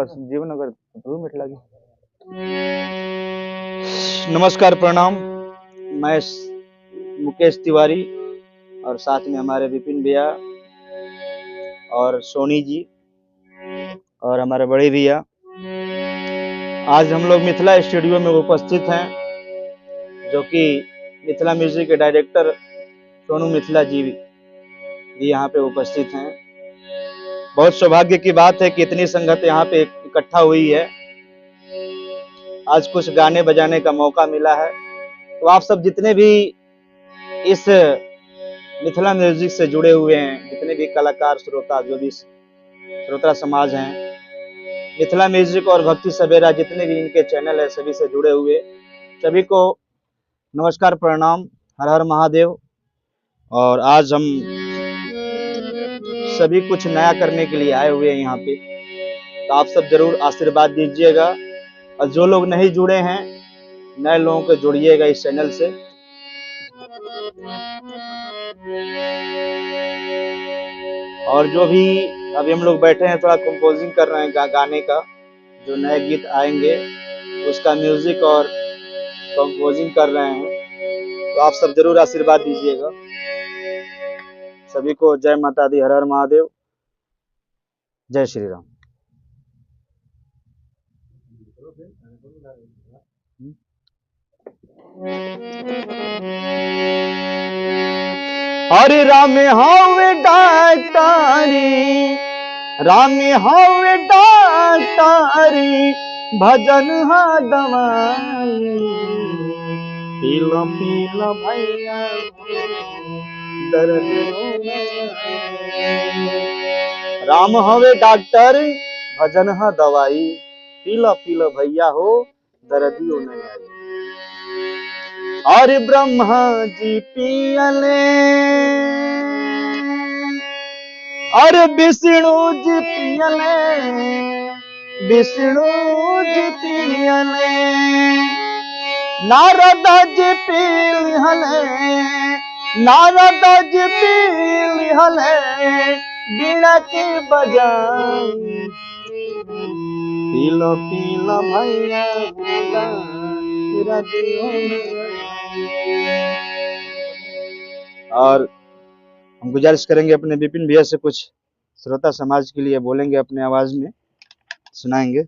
बस जीवन अगर मिट लगी। नमस्कार प्रणाम, मैं मुकेश तिवारी और साथ में हमारे विपिन भैया और सोनी जी और हमारे बड़े भैया। आज हम लोग मिथिला स्टूडियो में उपस्थित हैं, जो कि मिथिला म्यूजिक के डायरेक्टर सोनू मिथिला जी भी यहाँ पे उपस्थित हैं। बहुत सौभाग्य की बात है कि इतनी संगत यहाँ पे इकट्ठा हुई है। आज कुछ गाने बजाने का मौका मिला है, तो आप सब जितने भी इस मिथिला म्यूजिक से जुड़े हुए हैं, जितने भी कलाकार श्रोता, जो भी श्रोता समाज हैं, मिथिला म्यूजिक और भक्ति सवेरा जितने भी इनके चैनल है, सभी से जुड़े हुए सभी को नमस्कार प्रणाम, हर हर महादेव। और आज हम सभी कुछ नया करने के लिए आए हुए हैं यहाँ पे, तो आप सब जरूर आशीर्वाद दीजिएगा। और जो लोग नहीं जुड़े हैं, नए लोगों को जोड़िएगा इस चैनल से। और जो भी अभी हम लोग बैठे हैं, थोड़ा कंपोजिंग कर रहे हैं गाने का, जो नए गीत आएंगे उसका म्यूजिक और कंपोजिंग कर रहे हैं, तो आप सब जरूर आशीर्वाद दीजिएगा। सभी को जय माता दी, हर हर महादेव, जय श्री राम। हरे राम हवे डाक्टरी, राम हवे डाक्टरी, भजन हा दवाई, पीला पीला भैया दर्द। राम हवे डॉक्टर, भजन हा दवाई, पीला पीला भैया हो दर्दियो नहीं आई। और ब्रह्मा जी पियले, और विष्णु जी पियले, विष्णु जी पियले, नारद जी पियले, नारद जी पियले, बीड़ा के बजाई, पीलो पीलो भैया। और हम गुजारिश करेंगे अपने विपिन भैया से, कुछ श्रोता समाज के लिए बोलेंगे, अपने आवाज में सुनाएंगे।